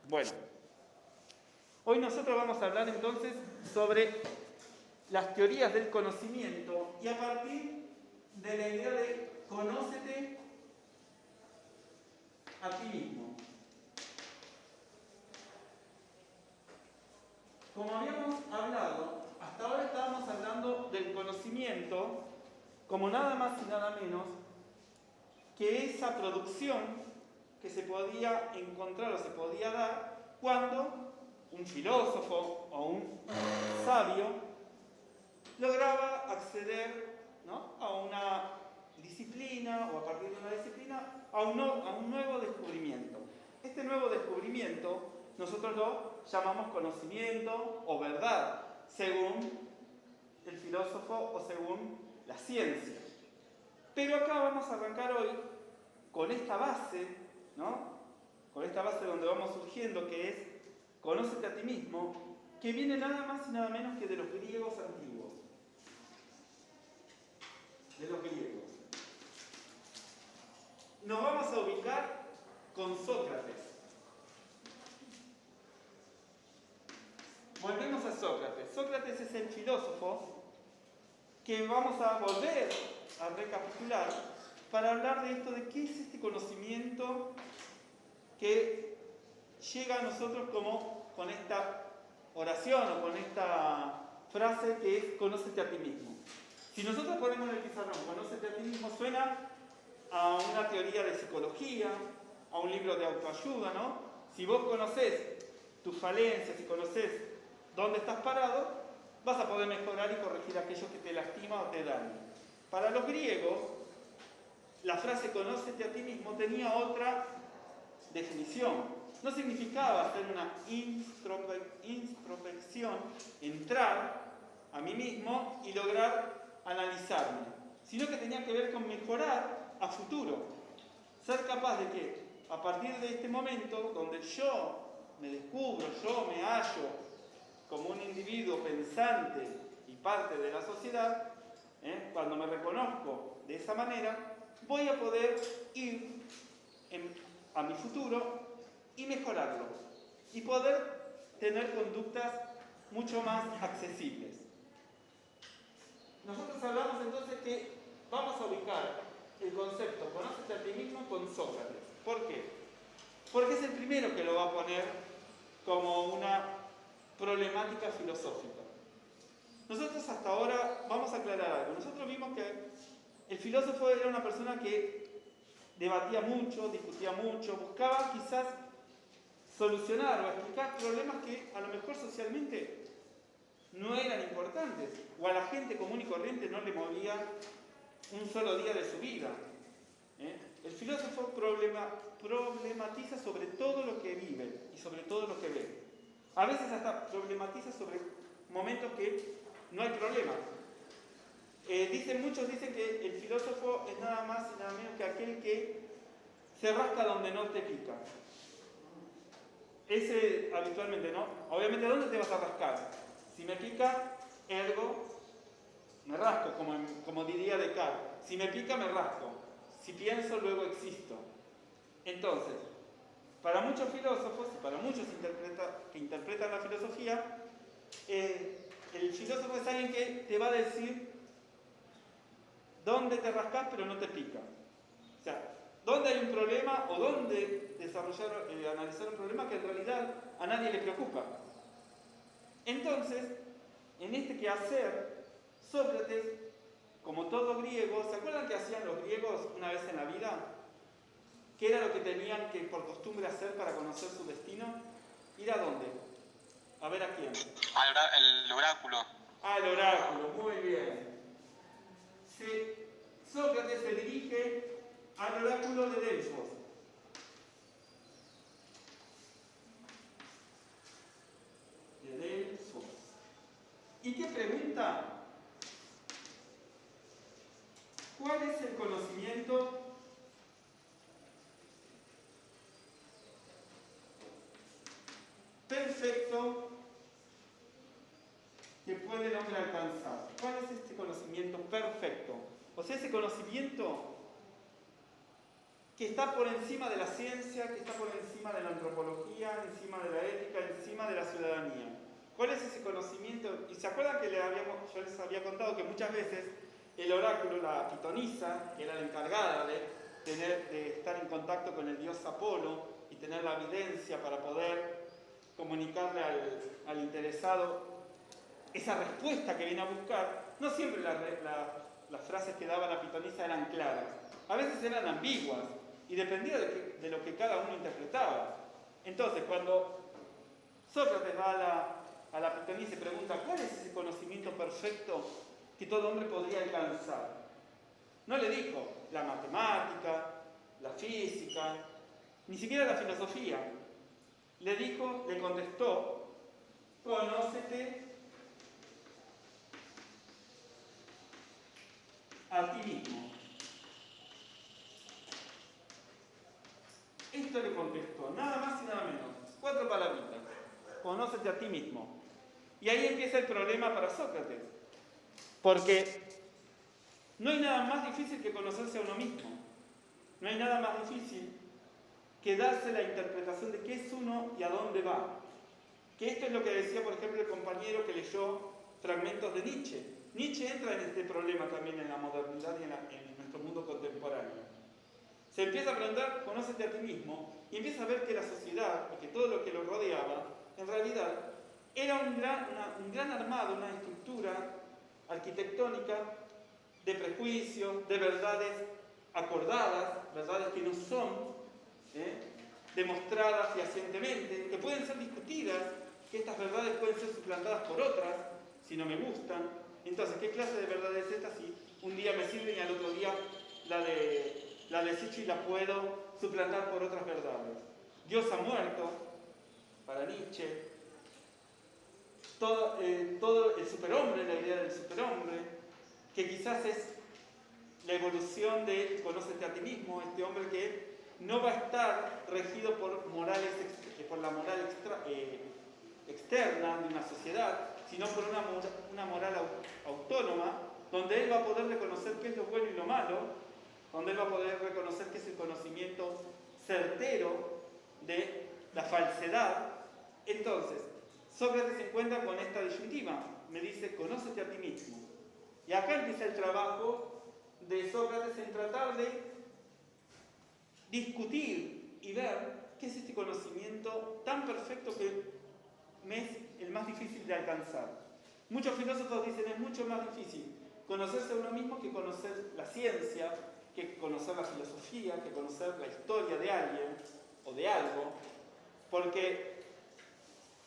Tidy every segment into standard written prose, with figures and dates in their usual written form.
Bueno, hoy nosotros vamos a hablar entonces sobre las teorías del conocimiento y a partir de la idea de conócete a ti mismo. Como habíamos hablado, hasta ahora estábamos hablando del conocimiento como nada más y nada menos que esa producción que se podía encontrar o se podía dar cuando un filósofo o un sabio lograba acceder, ¿no?, a una disciplina o a partir de una disciplina a un nuevo descubrimiento. Este nuevo descubrimiento nosotros lo llamamos conocimiento o verdad, según el filósofo o según la ciencia. Pero acá vamos a arrancar hoy con esta base, ¿no?, con esta base donde vamos surgiendo, que es conócete a ti mismo, que viene nada más y nada menos que de los griegos antiguos. De los griegos. Nos vamos a ubicar con Sócrates. Volvemos a Sócrates. Sócrates es el filósofo que vamos a volver a recapitular para hablar de esto, de qué es este conocimiento que llega a nosotros como con esta oración o con esta frase que es conócete a ti mismo. Si nosotros ponemos en el pizarrón conócete a ti mismo, suena a una teoría de psicología, a un libro de autoayuda, ¿no? Si vos conocés tus falencias y conocés dónde estás parado, vas a poder mejorar y corregir aquello que te lastima o te daña. Para los griegos, la frase conócete a ti mismo tenía otra definición. No significaba hacer una introspección, entrar a mí mismo y lograr analizarme, sino que tenía que ver con mejorar a futuro. Ser capaz de que a partir de este momento, donde yo me descubro, yo me hallo como un individuo pensante y parte de la sociedad, cuando me reconozco de esa manera, voy a poder ir a mi futuro y mejorarlo y poder tener conductas mucho más accesibles. Nosotros hablamos entonces que vamos a ubicar el concepto conócete a ti mismo con Sócrates. ¿Por qué? Porque es el primero que lo va a poner como una problemática filosófica. Nosotros hasta ahora vamos a aclarar algo. Nosotros vimos que el filósofo era una persona que debatía mucho, discutía mucho, buscaba quizás solucionar o explicar problemas que a lo mejor socialmente no eran importantes, o a la gente común y corriente no le movía un solo día de su vida. El filósofo problematiza sobre todo lo que vive y sobre todo lo que ve. A veces hasta problematiza sobre momentos que no hay problema. Muchos dicen que el filósofo es nada más y nada menos que aquel que se rasca donde no te pica. Ese habitualmente, ¿no? Obviamente, ¿dónde te vas a rascar? Si me pica, ergo, me rasco, como diría Descartes. Si me pica, me rasco. Si pienso, luego existo. Entonces, para muchos filósofos y para muchos que interpretan la filosofía, el filósofo es alguien que te va a decir dónde te rascas pero no te pica. O sea, dónde hay un problema o dónde analizar un problema que en realidad a nadie le preocupa. Entonces, en este quehacer, Sócrates, como todo griego, ¿se acuerdan que hacían los griegos una vez en la vida? ¿Qué era lo que tenían que por costumbre hacer para conocer su destino? ¿Ir a dónde? A ver a quién. El oráculo. Al oráculo, muy bien. Sócrates se dirige al oráculo de Delfos. De Delfos. ¿Y qué pregunta? ¿Cuál es el conocimiento perfecto que puede el hombre alcanzar? ¿Cuál es este conocimiento perfecto? O sea, ese conocimiento que está por encima de la ciencia, que está por encima de la antropología, encima de la ética, encima de la ciudadanía. ¿Cuál es ese conocimiento? Y se acuerdan que yo les había contado que muchas veces el oráculo, la pitonisa, que era la encargada de estar en contacto con el dios Apolo y tener la evidencia para poder comunicarle al interesado esa respuesta que viene a buscar, no siempre las frases que daba la pitonisa eran claras, a veces eran ambiguas y dependía de lo que cada uno interpretaba. Entonces, cuando Sócrates va a la pitonisa y pregunta ¿cuál es ese conocimiento perfecto que todo hombre podría alcanzar? No le dijo la matemática, la física, ni siquiera la filosofía. Le contestó, conócete a ti mismo. Esto le contestó, nada más y nada menos. 4 palabritas. Conócete a ti mismo. Y ahí empieza el problema para Sócrates. Porque no hay nada más difícil que conocerse a uno mismo. No hay nada más difícil que darse la interpretación de qué es uno y a dónde va. Que esto es lo que decía, por ejemplo, el compañero que leyó fragmentos de Nietzsche. Nietzsche entra en este problema también en la modernidad y en nuestro mundo contemporáneo. Se empieza a preguntar, conócete a ti mismo, y empieza a ver que la sociedad y que todo lo que lo rodeaba, en realidad, era un gran armado, una estructura arquitectónica de prejuicios, de verdades acordadas, verdades que no son demostradas fehacientemente, que pueden ser discutidas, que estas verdades pueden ser suplantadas por otras, si no me gustan. Entonces, ¿qué clase de verdad es esta si un día me sirven y al otro día la desecho y la puedo suplantar por otras verdades? Dios ha muerto, para Nietzsche. Todo el superhombre, la idea del superhombre, que quizás es la evolución de conócete a ti mismo, este hombre que no va a estar regido por la moral externa de una sociedad, sino por una moral autónoma, donde él va a poder reconocer qué es lo bueno y lo malo, donde él va a poder reconocer qué es el conocimiento certero de la falsedad. Entonces, Sócrates se encuentra con esta disyuntiva, me dice, conócete a ti mismo. Y acá empieza el trabajo de Sócrates en tratar de discutir y ver qué es este conocimiento tan perfecto que me es el más difícil de alcanzar. Muchos filósofos dicen es mucho más difícil conocerse a uno mismo que conocer la ciencia, que conocer la filosofía, que conocer la historia de alguien o de algo, porque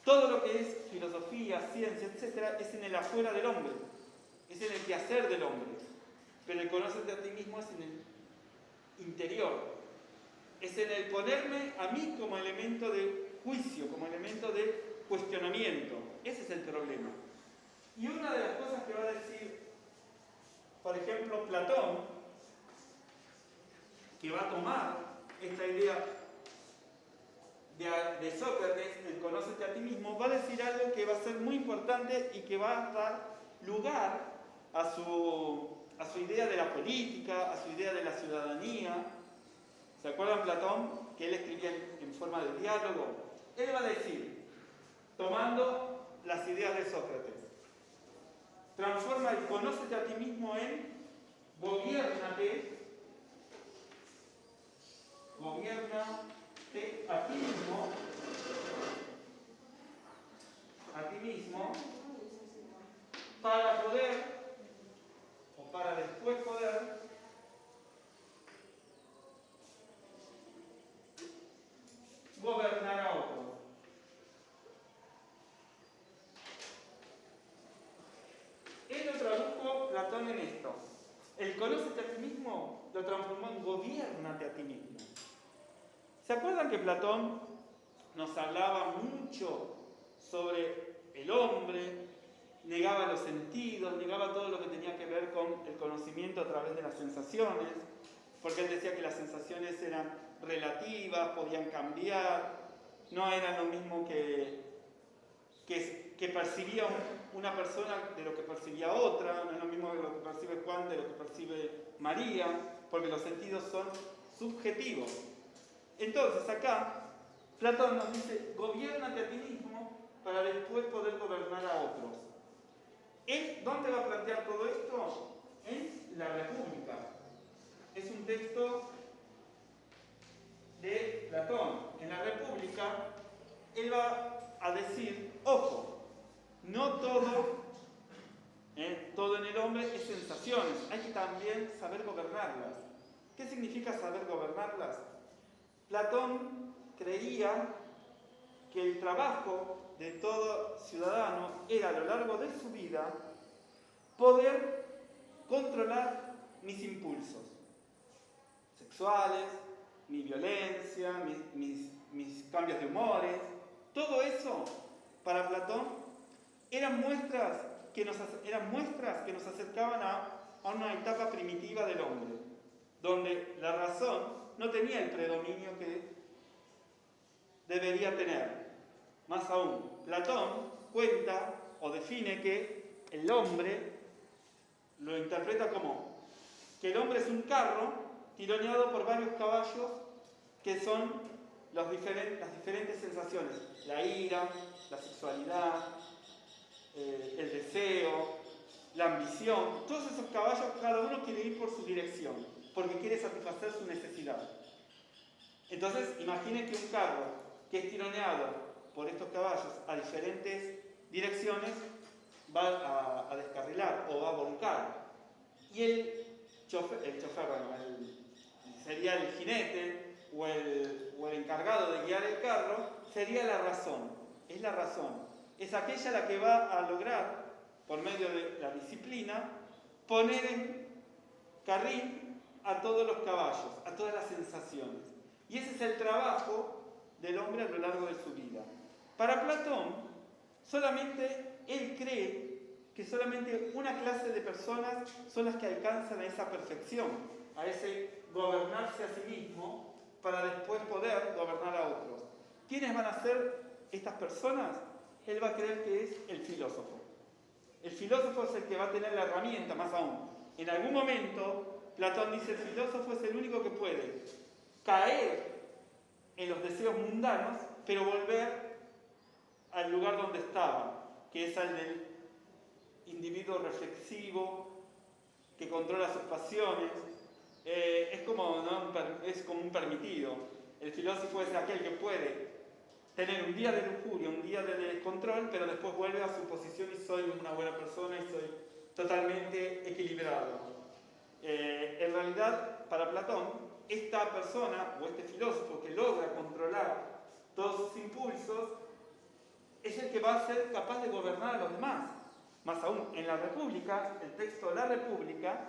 todo lo que es filosofía, ciencia, etc., es en el afuera del hombre, es en el quehacer del hombre, pero el conocerte a ti mismo es en el interior. Es en el ponerme a mí como elemento de juicio, como elemento de cuestionamiento. Ese es el problema. Y una de las cosas que va a decir, por ejemplo, Platón, que va a tomar esta idea de Sócrates, el conócete a ti mismo, va a decir algo que va a ser muy importante y que va a dar lugar a su idea de la política, a su idea de la ciudadanía. ¿Se acuerdan Platón? Que él escribía en forma de diálogo. Él va a decir, tomando las ideas de Sócrates, transforma el conócete a ti mismo en gobiérnate a ti mismo, para poder, o para después poder, gobernar a otros. Él lo tradujo Platón en esto. El conócete a ti mismo lo transformó en gobiérnate a ti mismo. ¿Se acuerdan que Platón nos hablaba mucho sobre el hombre, negaba los sentidos, negaba todo lo que tenía que ver con el conocimiento a través de las sensaciones, porque él decía que las sensaciones eran relativas, podían cambiar, no eran lo mismo que percibía una persona de lo que percibía otra, no es lo mismo de lo que percibe Juan de lo que percibe María, porque los sentidos son subjetivos. Entonces acá Platón nos dice, gobernate a ti mismo para después poder gobernar a otros. ¿Dónde va a plantear todo esto? En la República. Es un texto de Platón. En la República, él va a decir, ojo, no todo en el hombre es sensaciones, hay que también saber gobernarlas. ¿Qué significa saber gobernarlas? Platón creía que el trabajo de todo ciudadano era a lo largo de su vida poder controlar mis impulsos sexuales, mi violencia, mis cambios de humores. Todo eso, para Platón, eran muestras que nos acercaban a una etapa primitiva del hombre, donde la razón no tenía el predominio que debería tener. Más aún, Platón cuenta o define que el hombre lo interpreta como que el hombre es un carro tironeado por varios caballos que son las diferentes sensaciones: la ira, la sexualidad, el deseo, la ambición. Todos esos caballos, cada uno quiere ir por su dirección, porque quiere satisfacer su necesidad. Entonces, imaginen que un carro que es tironeado por estos caballos a diferentes direcciones va a descarrilar o va a volcar. Y el chofer, sería el jinete o el encargado de guiar el carro, sería la razón. Es la razón. Es aquella la que va a lograr, por medio de la disciplina, poner en carril a todos los caballos, a todas las sensaciones. Y ese es el trabajo del hombre a lo largo de su vida. Para Platón, solamente él cree que solamente una clase de personas son las que alcanzan a esa perfección, a ese gobernarse a sí mismo para después poder gobernar a otros. ¿Quiénes van a ser estas personas? Él va a creer que es el filósofo. El filósofo es el que va a tener la herramienta, más aún. En algún momento, Platón dice, el filósofo es el único que puede caer en los deseos mundanos, pero volver al lugar donde estaba, que es al del individuo reflexivo, que controla sus pasiones. Es como un permitido. El filósofo es aquel que puede tener un día de lujuria, un día de descontrol, pero después vuelve a su posición y soy una buena persona y soy totalmente equilibrado. En realidad, para Platón, esta persona o este filósofo que logra controlar todos sus impulsos es el que va a ser capaz de gobernar a los demás. Más aún, en la República, el texto de la República,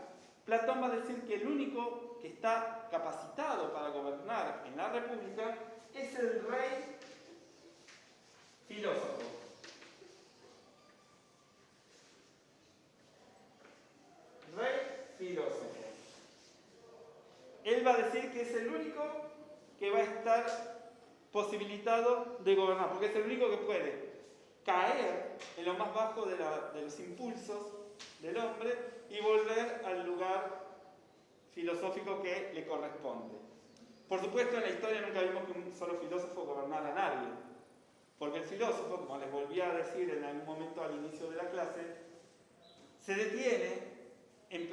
Platón va a decir que el único que está capacitado para gobernar en la República es el rey filósofo. Rey filósofo. Él va a decir que es el único que va a estar posibilitado de gobernar, porque es el único que puede caer en lo más bajo de los impulsos del hombre y volver al lugar filosófico que le corresponde. Por supuesto, en la historia nunca vimos que un solo filósofo gobernara a nadie, porque el filósofo, como les volví a decir en algún momento al inicio de la clase, se detiene en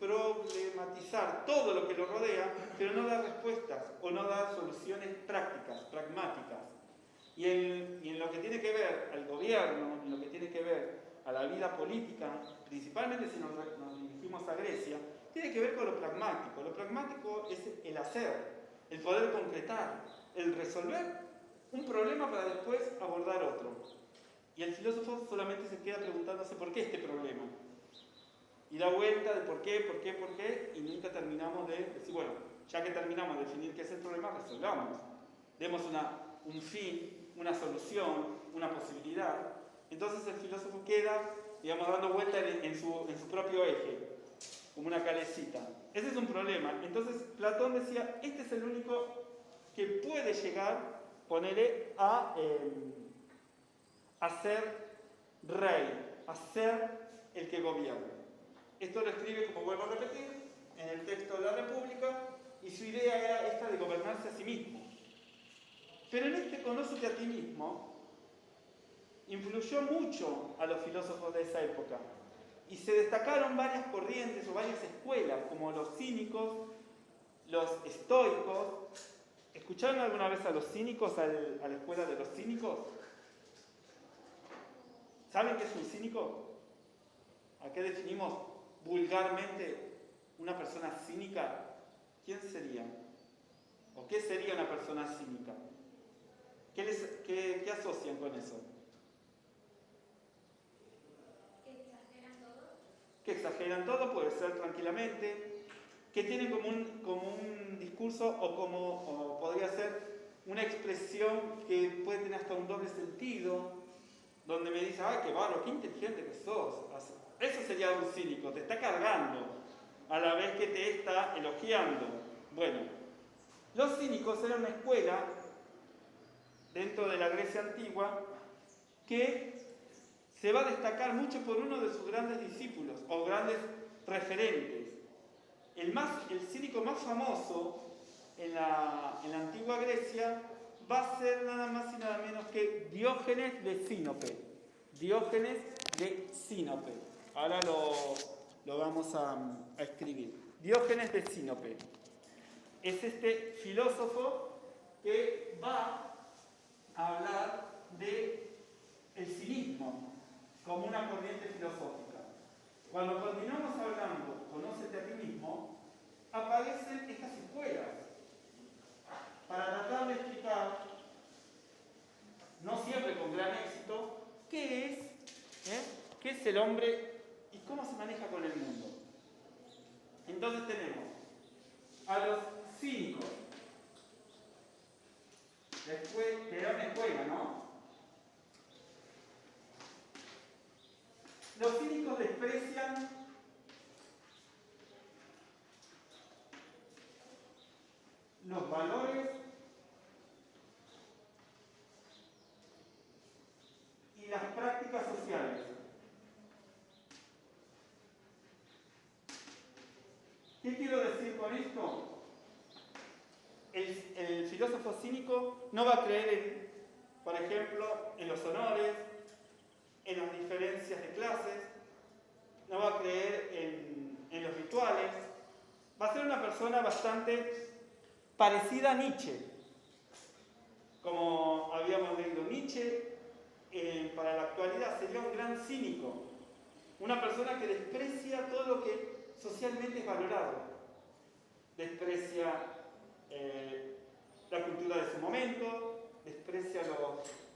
problematizar todo lo que lo rodea, pero no da respuestas o no da soluciones prácticas, pragmáticas. Y en lo que tiene que ver al gobierno, en lo que tiene que ver a la vida política, principalmente si nos dirigimos a Grecia, tiene que ver con lo pragmático. Lo pragmático es el hacer, el poder concretar, el resolver un problema para después abordar otro. Y el filósofo solamente se queda preguntándose por qué este problema. Y da vuelta de por qué, y nunca terminamos de decir, bueno, ya que terminamos de definir qué es el problema, resolvamos. Demos un fin, una solución, una posibilidad. Entonces el filósofo queda, digamos, dando vuelta en su propio eje, como una calecita. Ese es un problema. Entonces Platón decía, este es el único que puede llegar, ponerle a ser rey, a ser el que gobierna. Esto lo escribe, como vuelvo a repetir, en el texto de la República, y su idea era esta de gobernarse a sí mismo. Pero en este conócete a ti mismo influyó mucho a los filósofos de esa época. Y se destacaron varias corrientes o varias escuelas, como los cínicos, los estoicos. ¿Escucharon alguna vez a los cínicos, a la escuela de los cínicos? ¿Saben qué es un cínico? ¿A qué definimos vulgarmente una persona cínica? ¿Quién sería? ¿O qué sería una persona cínica? ¿Qué asocian con eso? Que exageran todo, puede ser tranquilamente, que tienen como un discurso o podría ser una expresión que puede tener hasta un doble sentido, donde me dice, ¡ay, qué bárbaro, qué inteligente que sos! Eso sería un cínico, te está cargando, a la vez que te está elogiando. Bueno, los cínicos eran una escuela dentro de la Grecia antigua que se va a destacar mucho por uno de sus grandes discípulos o grandes referentes. El cínico más famoso en la antigua Grecia va a ser nada más y nada menos que Diógenes de Sinope. Diógenes de Sinope. Ahora lo vamos a escribir. Diógenes de Sinope. Es este filósofo que va a hablar de el cinismo como una corriente filosófica. Cuando continuamos hablando, conócete a ti mismo, aparecen estas escuelas para tratar de explicar, no siempre con gran éxito, qué es el hombre y cómo se maneja con el mundo. Entonces tenemos a los cínicos, que era una escuela, ¿no? Los cínicos desprecian los valores y las prácticas sociales. ¿Qué quiero decir con esto? El filósofo cínico no va a creer, por ejemplo, en los honores, en las diferencias de clases, no va a creer en los rituales. Va a ser una persona bastante parecida a Nietzsche. Como habíamos leído, Nietzsche para la actualidad sería un gran cínico, una persona que desprecia todo lo que socialmente es valorado. Desprecia la cultura de su momento, desprecia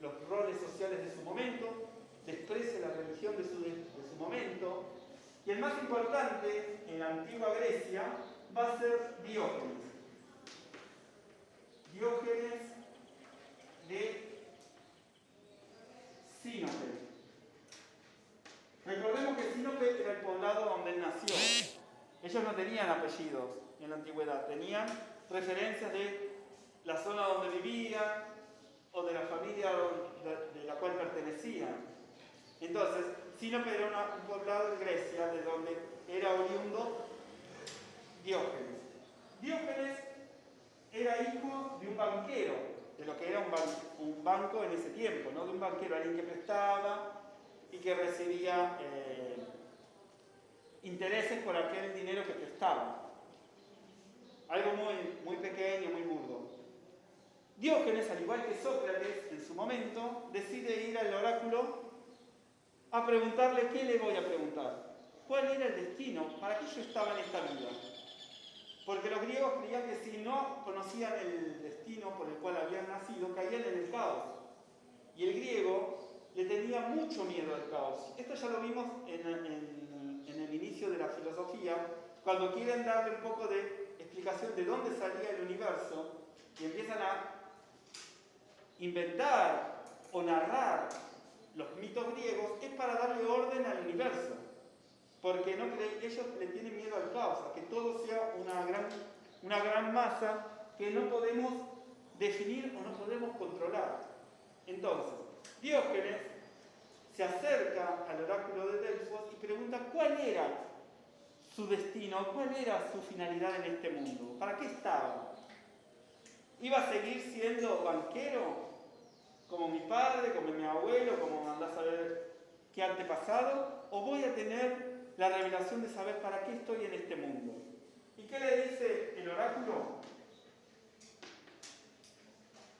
los roles sociales de su momento, desprecia la religión de su momento. Y el más importante en la antigua Grecia va a ser Diógenes. Diógenes de Sinope. Recordemos que Sinope era el poblado donde él nació. Ellos no tenían apellidos en la antigüedad, tenían referencias de la zona donde vivían o de la familia de la cual pertenecían. Entonces, Sinope era un poblado de Grecia, de donde era oriundo Diógenes. Diógenes era hijo de un banquero, de lo que era un banco en ese tiempo, ¿no? De un banquero, alguien que prestaba y que recibía intereses por aquel dinero que prestaba. Algo muy, muy pequeño, muy burdo. Diógenes, al igual que Sócrates en su momento, decide ir al oráculo a preguntarle qué le voy a preguntar. ¿Cuál era el destino? ¿Para qué yo estaba en esta vida? Porque los griegos creían que si no conocían el destino por el cual habían nacido, caían en el caos. Y el griego le tenía mucho miedo al caos. Esto ya lo vimos en el inicio de la filosofía, cuando quieren darle un poco de explicación de dónde salía el universo y empiezan a inventar o narrar los mitos griegos, es para darle orden al universo. Porque ellos le tienen miedo al caos, a que todo sea una gran masa que no podemos definir o no podemos controlar. Entonces, Diógenes se acerca al oráculo de Delfos y pregunta cuál era su destino, cuál era su finalidad en este mundo, para qué estaba. ¿Iba a seguir siendo banquero? Como mi padre, como mi abuelo, como andás a ver qué antepasado, o voy a tener la revelación de saber para qué estoy en este mundo. ¿Y qué le dice el oráculo?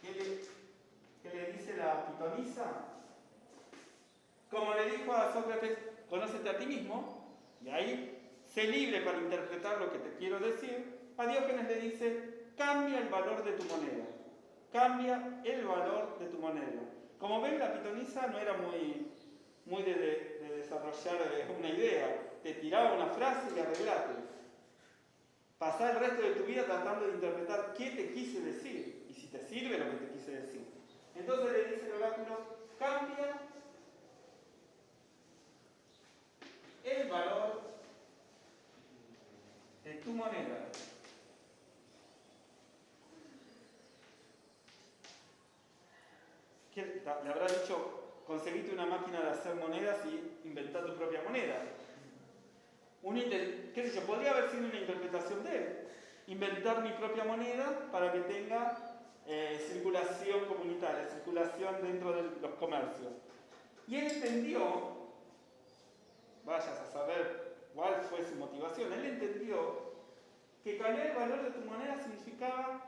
¿Qué le dice la pitonisa? Como le dijo a Sócrates, conócete a ti mismo, y ahí sé libre para interpretar lo que te quiero decir. A Diógenes le dice, cambia el valor de tu moneda. Cambia el valor de tu moneda. Como ven, la pitonisa no era muy de desarrollar una idea. Te tiraba una frase y arreglate. Pasá el resto de tu vida tratando de interpretar qué te quise decir y si te sirve lo que te quise decir. Entonces le dice el oráculo, cambia el valor de tu moneda. ¿Qué? Le habrá dicho, conseguiste una máquina de hacer monedas y inventá tu propia moneda. ¿Qué sé yo? Podría haber sido una interpretación de él. Inventar mi propia moneda para que tenga circulación comunitaria, circulación dentro de los comercios. Y él entendió, vayas a saber cuál fue su motivación, él entendió que cambiar el valor de tu moneda significaba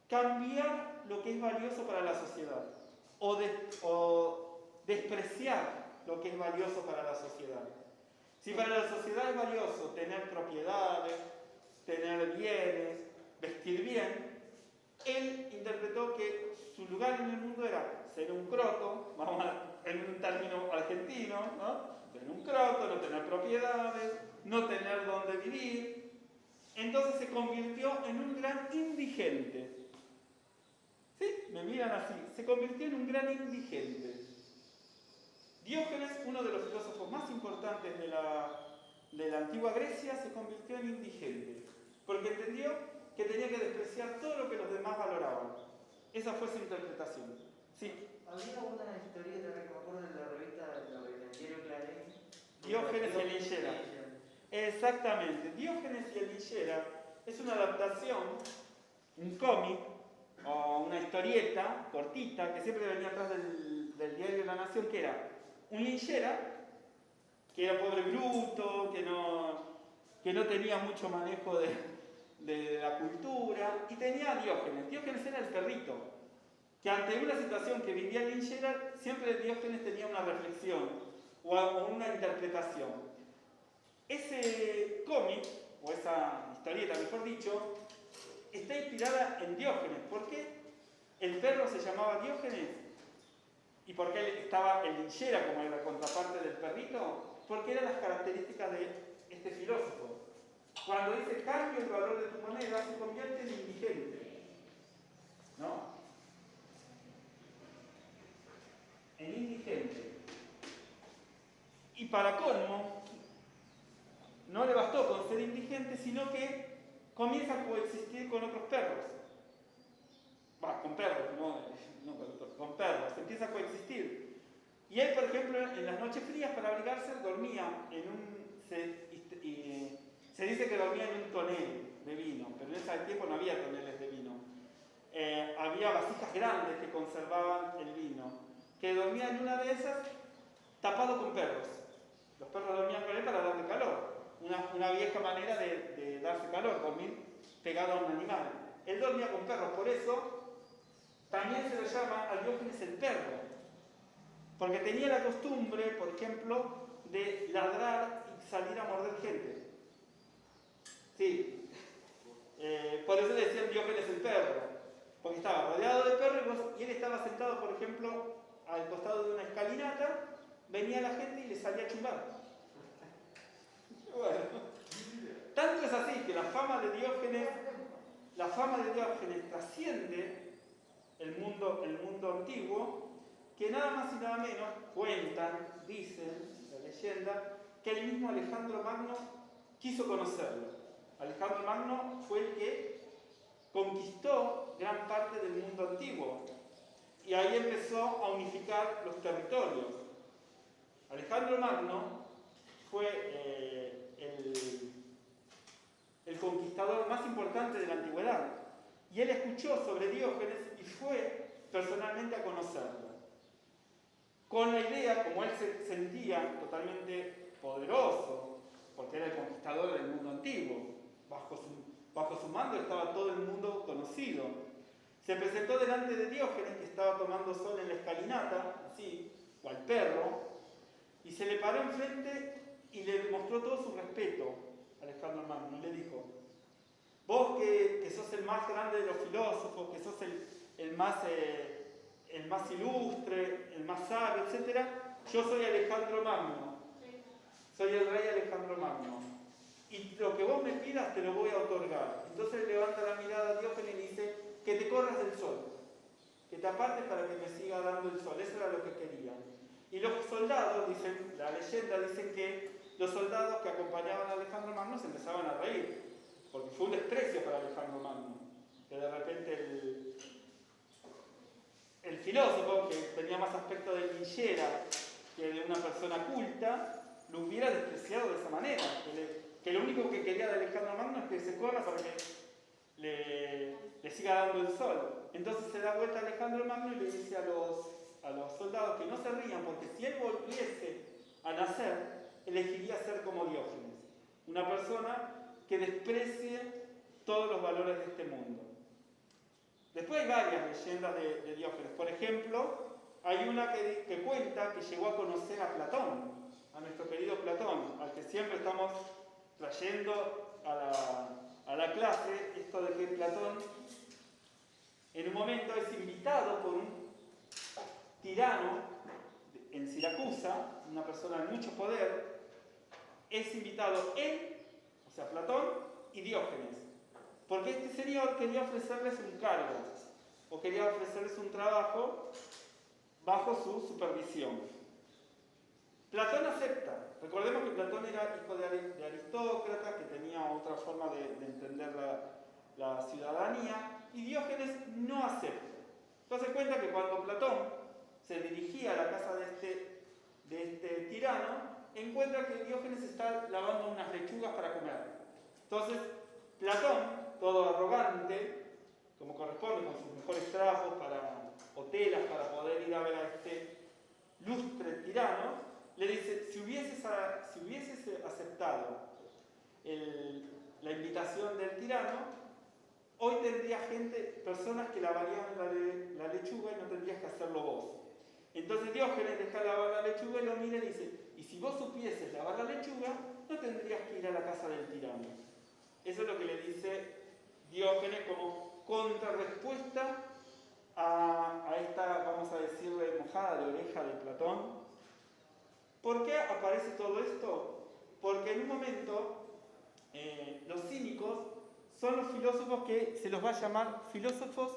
cambiar lo que es valioso para la sociedad o despreciar lo que es valioso para la sociedad. Si para la sociedad es valioso tener propiedades, tener bienes, vestir bien, él interpretó que su lugar en el mundo era ser un croto, vamos en un término argentino, ¿no? Ser un croto, no tener propiedades, no tener dónde vivir. Entonces se convirtió en un gran indigente. ¿Sí? Me miran así. Se convirtió en un gran indigente. Diógenes, uno de los filósofos más importantes de la antigua Grecia, se convirtió en indigente, porque entendió que tenía que despreciar todo lo que los demás valoraban. Esa fue su interpretación. Sí. Había una historieta que me acuerdo de la revista del diario Clarín. Diógenes y el Higuera. Exactamente. Diógenes y el Higuera es una adaptación, un cómic o una historieta cortita que siempre venía atrás del diario La Nación, que era un linchera que era pobre bruto, que no tenía mucho manejo de la cultura, y tenía a Diógenes. Diógenes era el perrito, que ante una situación que vivía el linchera, siempre Diógenes tenía una reflexión o una interpretación. Ese cómic, o esa historieta mejor dicho, está inspirada en Diógenes. ¿Por qué el perro se llamaba Diógenes? ¿Y por qué estaba el linchera como la contraparte del perrito? Porque eran las características de este filósofo. Cuando dice cambia el valor de tu moneda, se convierte en indigente. ¿No? En indigente. Y para colmo, no le bastó con ser indigente, sino que comienza a coexistir con otros perros. Con perros, no con otros, con perros. Empieza a coexistir. Y él, por ejemplo, en las noches frías, para abrigarse, dormía en un... Se dice que dormía en un tonel de vino, pero en ese tiempo no había toneles de vino. Había vasijas grandes que conservaban el vino, que dormía en una de esas tapado con perros. Los perros dormían con él para darle calor. Una vieja manera de darse calor, dormir pegado a un animal. Él dormía con perros, por eso también se le llama a Diógenes el perro. Porque tenía la costumbre, por ejemplo, de ladrar y salir a morder gente. Sí. Por eso le decían Diógenes el perro. Porque estaba rodeado de perros y él estaba sentado, por ejemplo, al costado de una escalinata, venía la gente y le salía a chumbar. Bueno. Tanto es así que la fama de Diógenes trasciende el mundo antiguo, que nada más y nada menos cuentan, dicen, la leyenda, que el mismo Alejandro Magno quiso conocerlo. Alejandro Magno fue el que conquistó gran parte del mundo antiguo y ahí empezó a unificar los territorios. Alejandro Magno fue el conquistador más importante de la antigüedad. y él escuchó sobre Diógenes y fue personalmente a conocerlo. Con la idea, como él se sentía totalmente poderoso, porque era el conquistador del mundo antiguo, bajo su mando estaba todo el mundo conocido. Se presentó delante de Diógenes, que estaba tomando sol en la escalinata, así, cual perro, y se le paró enfrente y le mostró todo su respeto a Alejandro Magno. Y le dijo: vos que sos el más grande de los filósofos, que sos el más ilustre, el más sabio, etc., yo soy Alejandro Magno. Soy el rey Alejandro Magno. Y lo que vos me pidas te lo voy a otorgar. Entonces levanta la mirada a Diógenes y le dice: que te corras del sol, que te apartes para que me siga dando el sol. Eso era lo que quería. Y los soldados, dicen, la leyenda dice que los soldados que acompañaban a Alejandro Magno se empezaban a reír, porque fue un desprecio para Alejandro Magno, que de repente el filósofo, que tenía más aspecto de linchera que de una persona culta, lo hubiera despreciado de esa manera, que lo único que quería de Alejandro Magno es que se corra para que le siga dando el sol. Entonces se da vuelta Alejandro Magno y le dice a los soldados que no se rían, porque si él volviese a nacer, elegiría ser como Diógenes, una persona que desprecie todos los valores de este mundo. Después hay varias leyendas de Diógenes. Por ejemplo, hay una que cuenta que llegó a conocer a Platón, a nuestro querido Platón, al que siempre estamos trayendo a la clase, esto de que Platón en un momento es invitado por un tirano en Siracusa, una persona de mucho poder, es invitado él, o sea Platón, y Diógenes, porque este señor quería ofrecerles un cargo, o quería ofrecerles un trabajo bajo su supervisión. Platón acepta. Recordemos que Platón era hijo de aristócratas, que tenía otra forma de entender la ciudadanía, y Diógenes no acepta. Entonces cuenta que cuando Platón se dirigía a la casa de este tirano, encuentra que Diógenes está lavando unas lechugas para comer. Entonces Platón, todo arrogante, como corresponde, con sus mejores trapos o telas para poder ir a ver a este lustre tirano, le dice: si hubieses aceptado la invitación del tirano, hoy tendría personas que lavarían la lechuga y no tendrías que hacerlo vos. Entonces Diógenes deja lavar la lechuga y lo mira y dice: y si vos supieses lavar la lechuga, no tendrías que ir a la casa del tirano. Eso es lo que le dice Diógenes como contrarrespuesta a esta, vamos a decirle, mojada de oreja de Platón. ¿Por qué aparece todo esto? Porque en un momento los cínicos son los filósofos que se los va a llamar filósofos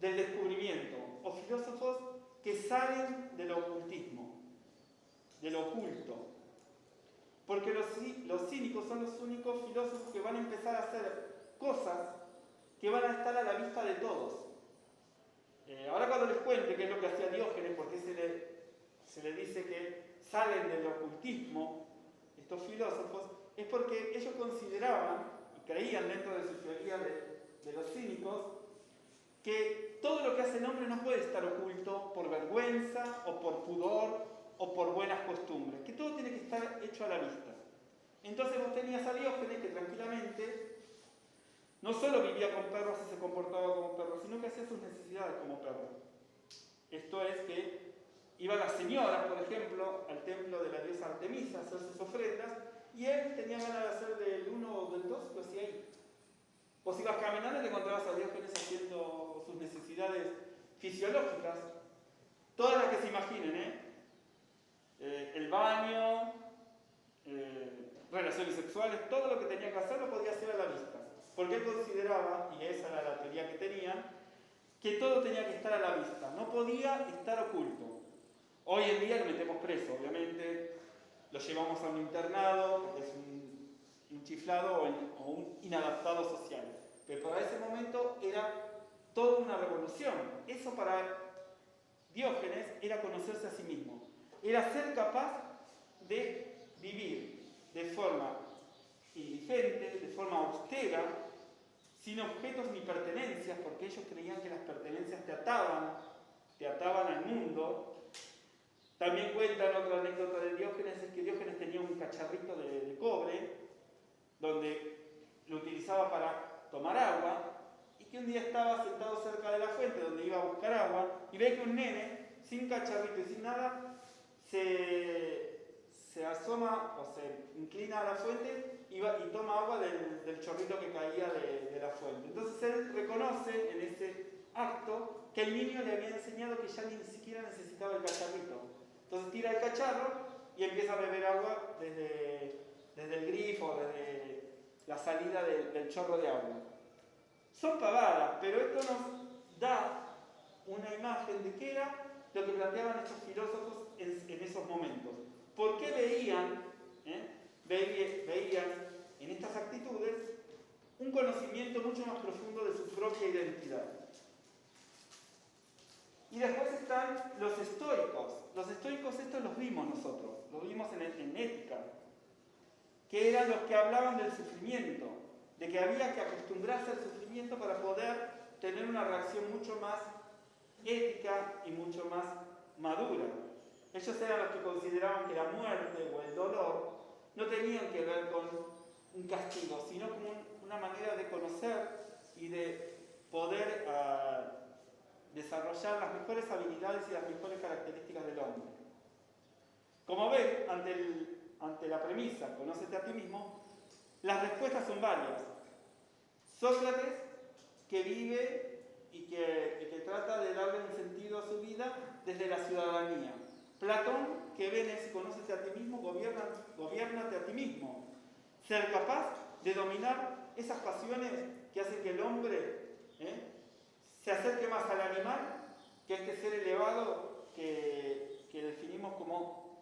del descubrimiento, o filósofos que salen del ocultismo, del oculto. Porque los cínicos son los únicos filósofos que van a empezar a hacer cosas que van a estar a la vista de todos. Ahora cuando les cuente qué es lo que hacía Diógenes, porque se le dice que salen del ocultismo, estos filósofos, es porque ellos consideraban y creían dentro de su teoría de los cínicos que todo lo que hace el hombre no puede estar oculto por vergüenza o por pudor o por buenas costumbres, que todo tiene que estar hecho a la vista. Entonces vos tenías a Diógenes que tranquilamente no solo vivía con perros y se comportaba como perro, sino que hacía sus necesidades como perro. Esto es que iban las señoras, por ejemplo, al templo de la diosa Artemisa a hacer sus ofrendas, y él tenía ganas de hacer del 1 o del 2, lo hacía ahí. Vos ibas caminando y te encontrabas a Diógenes haciendo sus necesidades fisiológicas, todas las que se imaginen, el baño, relaciones sexuales, todo lo que tenía que hacer lo podía hacer a la vista. Porque él consideraba, y esa era la teoría que tenía, que todo tenía que estar a la vista, no podía estar oculto. Hoy en día lo metemos preso, obviamente, lo llevamos a un internado, es un chiflado o un inadaptado social. Pero para ese momento era toda una revolución. Eso para Diógenes era conocerse a sí mismo, era ser capaz de vivir de forma diligente, de forma austera, sin objetos ni pertenencias, porque ellos creían que las pertenencias te ataban al mundo. También cuentan otra anécdota de Diógenes, es que Diógenes tenía un cacharrito de cobre, donde lo utilizaba para tomar agua, y que un día estaba sentado cerca de la fuente donde iba a buscar agua, y ve que un nene, sin cacharrito y sin nada, se asoma o se inclina a la fuente y toma agua del chorrito que caía de la fuente. Entonces él reconoce en ese acto que el niño le había enseñado que ya ni siquiera necesitaba el cacharrito. Entonces tira el cacharro y empieza a beber agua desde el grifo, desde la salida del chorro de agua. Son pavadas, pero esto nos da una imagen de qué era lo que planteaban estos filósofos en esos momentos. ¿Por qué veían en estas actitudes un conocimiento mucho más profundo de su propia identidad? Y después están los estoicos. Los estoicos estos los vimos nosotros, los vimos en Ética, que eran los que hablaban del sufrimiento, de que había que acostumbrarse al sufrimiento para poder tener una reacción mucho más ética y mucho más madura. Ellos eran los que consideraban que la muerte o el dolor no tenían que ver con un castigo, sino como una manera de conocer y de poder desarrollar las mejores habilidades y las mejores características del hombre. Como ven, ante la premisa, conócete a ti mismo, las respuestas son varias. Sócrates, que vive y que trata de darle un sentido a su vida desde la ciudadanía. Platón, que ve en ese conócete a ti mismo, gobiérnate a ti mismo. Ser capaz de dominar esas pasiones que hacen que el hombre se acerque más al animal que a este ser elevado que definimos como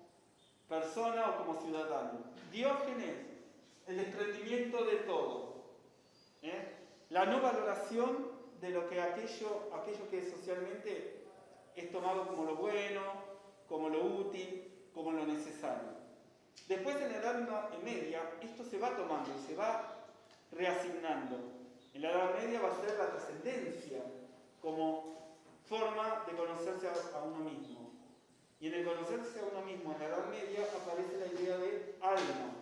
persona o como ciudadano. Diógenes, el desprendimiento de todo. La no valoración de lo que aquello que socialmente es tomado como lo bueno, como lo útil, como lo necesario. Después en la Edad Media esto se va tomando y se va reasignando. En la Edad Media va a ser la trascendencia como forma de conocerse a uno mismo. Y en el conocerse a uno mismo en la Edad Media aparece la idea de alma,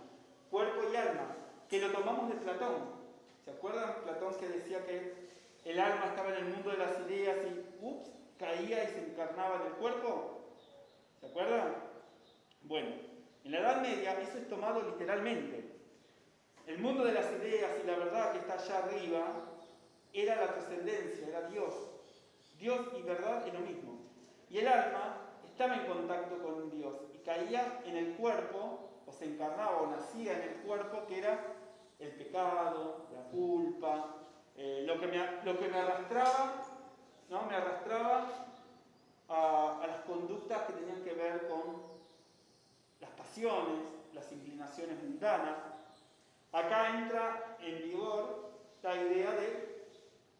cuerpo y alma, que lo tomamos de Platón. ¿Se acuerdan? Platón que decía que el alma estaba en el mundo de las ideas y caía y se encarnaba en el cuerpo. ¿Se acuerdan? Bueno, en la Edad Media eso es tomado literalmente. El mundo de las ideas y la verdad que está allá arriba era la trascendencia, era Dios. Dios y verdad es lo mismo. Y el alma estaba en contacto con Dios y caía en el cuerpo, o se encarnaba o nacía en el cuerpo, que era el pecado, la culpa, lo que me arrastraba, ¿no? Me arrastraba a las conductas que tenían que ver con las pasiones, las inclinaciones mundanas. Acá entra en vigor la idea de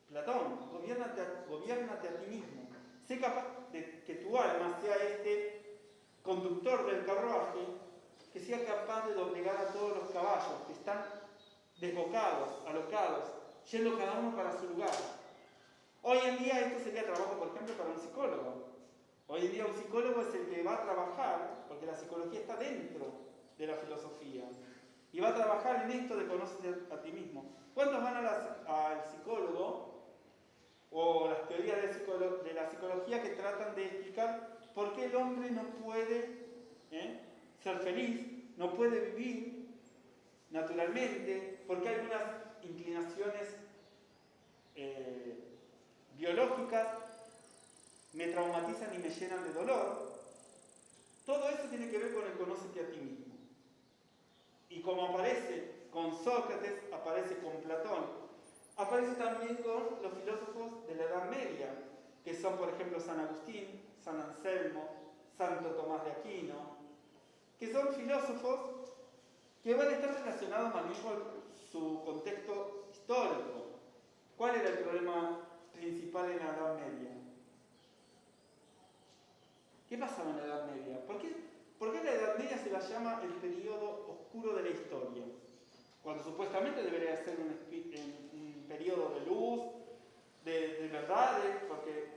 Platón, gobiérnate a ti mismo. Sé capaz de que tu alma sea este conductor del carruaje, que sea capaz de doblegar a todos los caballos que están desbocados, alocados, yendo cada uno para su lugar. Hoy en día esto sería trabajo, por ejemplo, para un psicólogo. Hoy en día un psicólogo es el que va a trabajar, porque la psicología está dentro de la filosofía, y va a trabajar en esto de conocer a ti mismo. ¿Cuántos van al psicólogo o las teorías de la psicología que tratan de explicar por qué el hombre no puede ser feliz, no puede vivir naturalmente, por qué algunas inclinaciones biológicas me traumatizan y me llenan de dolor? Todo eso tiene que ver con el conócete a ti mismo. Y como aparece con Sócrates, aparece con Platón, aparece también con los filósofos de la Edad Media, que son, por ejemplo, San Agustín, San Anselmo, Santo Tomás de Aquino, que son filósofos que van a estar relacionados más bien con su contexto histórico. ¿Cuál era el problema principal en la Edad Media? ¿Qué pasaba en la Edad Media? ¿Por qué la Edad Media se la llama el periodo oscuro de la historia? Cuando supuestamente debería ser un periodo de luz, de verdades, porque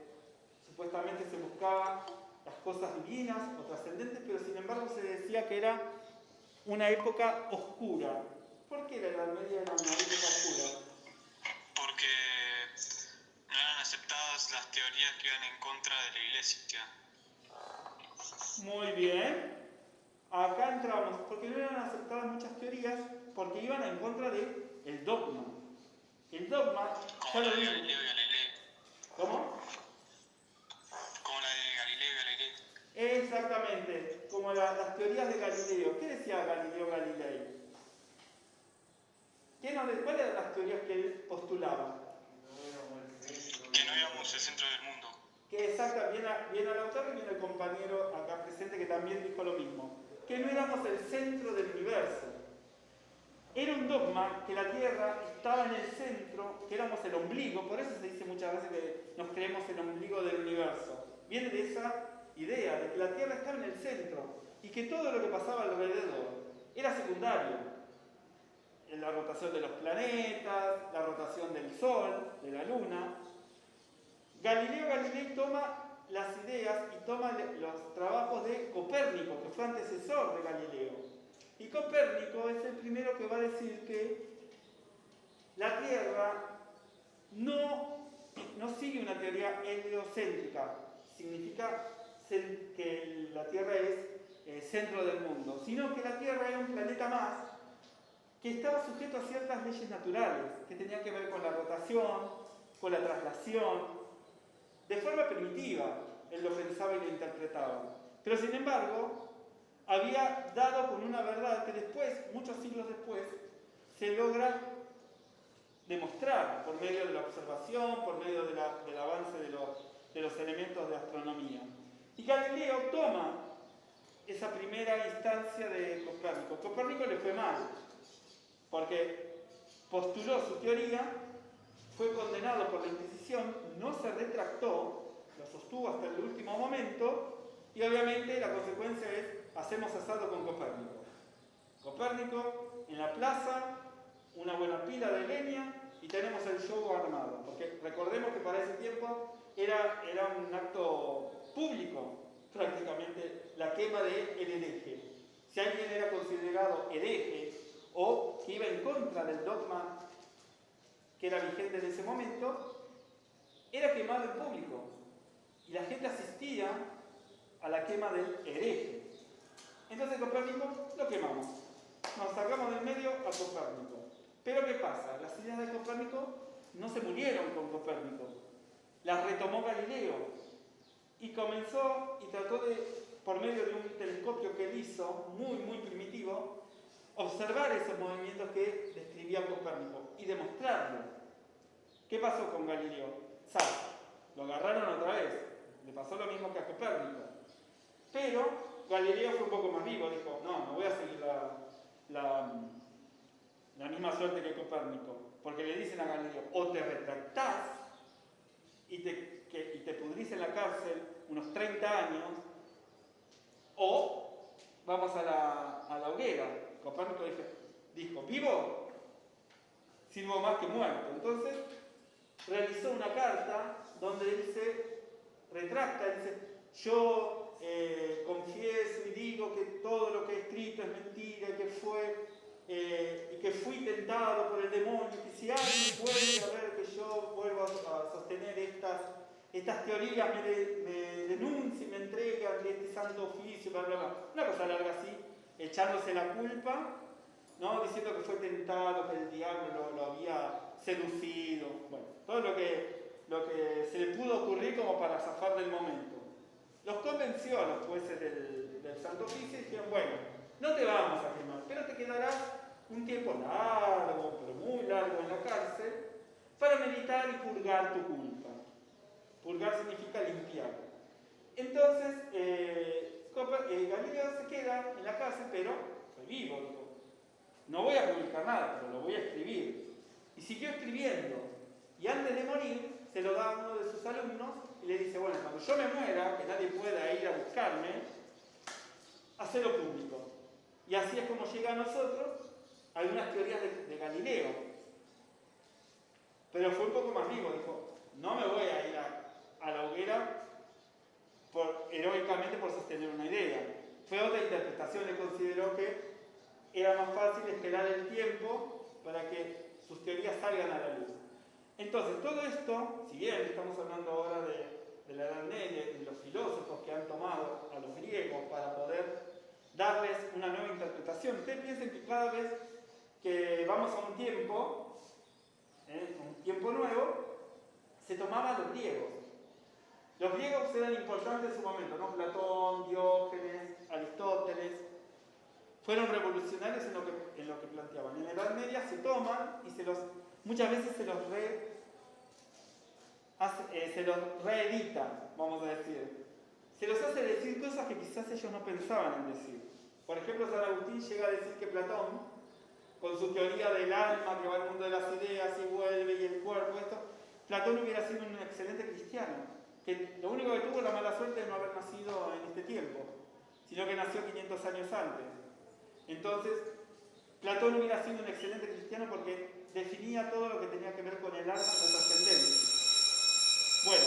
supuestamente se buscaba las cosas divinas o trascendentes, pero sin embargo se decía que era una época oscura. ¿Por qué la Edad Media era una época oscura? Porque no eran aceptadas las teorías que iban en contra de la iglesia. Muy bien. Acá entramos, porque no eran aceptadas muchas teorías, porque iban en contra del dogma. El dogma, ya Como lo la de digo. Galileo y Galilei. ¿Cómo? Como la de Galileo y Galilei. Exactamente, como las teorías de Galileo. ¿Qué decía Galileo Galilei? ¿Cuáles eran las teorías que él postulaba? Que no éramos el centro del mundo. Que exacta, viene al autor y viene el compañero acá presente que también dijo lo mismo. Que no éramos el centro del universo. Era un dogma que la Tierra estaba en el centro, que éramos el ombligo, por eso se dice muchas veces que nos creemos el ombligo del universo. Viene de esa idea, de que la Tierra estaba en el centro y que todo lo que pasaba alrededor era secundario. La rotación de los planetas, la rotación del Sol, de la Luna. Galileo Galilei toma las ideas y toma los trabajos de Copérnico, que fue antecesor de Galileo. Y Copérnico es el primero que va a decir que la Tierra no sigue una teoría heliocéntrica, significa que la Tierra es centro del mundo, sino que la Tierra era un planeta más que estaba sujeto a ciertas leyes naturales, que tenían que ver con la rotación, con la traslación, de forma primitiva, él lo pensaba y lo interpretaba. Pero sin embargo, había dado con una verdad que después, muchos siglos después, se logra demostrar por medio de la observación, por medio del avance de los elementos de astronomía. Y Galileo toma esa primera instancia de Copérnico. Copérnico le fue mal, porque postuló su teoría, fue condenado por la Inquisición, no se retractó, lo sostuvo hasta el último momento, y obviamente la consecuencia es, hacemos asado con Copérnico. Copérnico en la plaza, una buena pila de leña, y tenemos el show armado, porque recordemos que para ese tiempo era un acto público, prácticamente la quema del hereje. Si alguien era considerado hereje o que iba en contra del dogma que era vigente en ese momento, era quemado en público y la gente asistía a la quema del hereje. Entonces Copérnico lo quemamos, nos sacamos del medio a Copérnico. Pero ¿qué pasa? Las ideas de Copérnico no se murieron con Copérnico, las retomó Galileo y comenzó y trató de, por medio de un telescopio que él hizo, muy primitivo, observar esos movimientos que describía Copérnico y demostrarlo. ¿Qué pasó con Galileo? Lo agarraron otra vez, le pasó lo mismo que a Copérnico. Pero Galileo fue un poco más vivo, dijo, no voy a seguir la misma suerte que Copérnico, porque le dicen a Galileo, o te retractás y te pudrís en la cárcel unos 30 años, o vamos a la hoguera. Copérnico dijo, vivo, sirvo más que muerto. Entonces realizó una carta donde él se retracta, dice, yo confieso y digo que todo lo que he escrito es mentira y que fui tentado por el demonio, que si alguien vuelve a ver que yo vuelvo a sostener estas teorías, me denuncia y me entrega de este santo oficio, bla, bla, bla. Una cosa larga así, echándose la culpa, ¿no? Diciendo que fue tentado, que el diablo lo había seducido, bueno, todo lo que se le pudo ocurrir como para zafar del momento. Los convenció a los jueces del santo oficio y dijeron, bueno, no te vamos a quemar, pero te quedarás un tiempo largo, pero muy largo en la cárcel, para meditar y purgar tu culpa. Purgar significa limpiar. Entonces, Galileo se queda en la cárcel, pero soy vivo, dijo. No voy a publicar nada, pero lo voy a escribir. Y siguió escribiendo. Y antes de morir, se lo da a uno de sus alumnos y le dice, bueno, cuando yo me muera, que nadie pueda ir a buscarme, hacelo público. Y así es como llega a nosotros algunas teorías de Galileo. pero fue un poco más vivo, dijo, no me voy a ir a la hoguera heroicamente por sostener una idea. Fue otra interpretación, le consideró que era más fácil esperar el tiempo para que sus teorías salgan a la luz. Entonces, todo esto, si bien estamos hablando ahora de la Edad Media y de los filósofos que han tomado a los griegos para poder darles una nueva interpretación, ustedes piensen que cada vez que vamos a un tiempo nuevo, se tomaban los griegos. Los griegos eran importantes en su momento, ¿no? Platón, Diógenes, Aristóteles, fueron revolucionarios en lo que planteaban. En la Edad Media se toman y muchas veces se los reeditan, vamos a decir. Se los hace decir cosas que quizás ellos no pensaban en decir. Por ejemplo, San Agustín llega a decir que Platón, con su teoría del alma que va al mundo de las ideas y vuelve y el cuerpo, Platón hubiera sido un excelente cristiano, que lo único que tuvo la mala suerte de no haber nacido en este tiempo, sino que nació 500 años antes. Entonces, Platón hubiera sido un excelente cristiano porque definía todo lo que tenía que ver con el alma y la trascendencia. Bueno,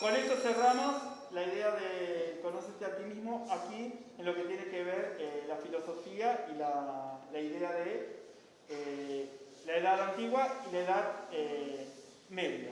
con esto cerramos la idea de conocerte a ti mismo aquí en lo que tiene que ver la filosofía y la idea de la edad antigua y la edad media.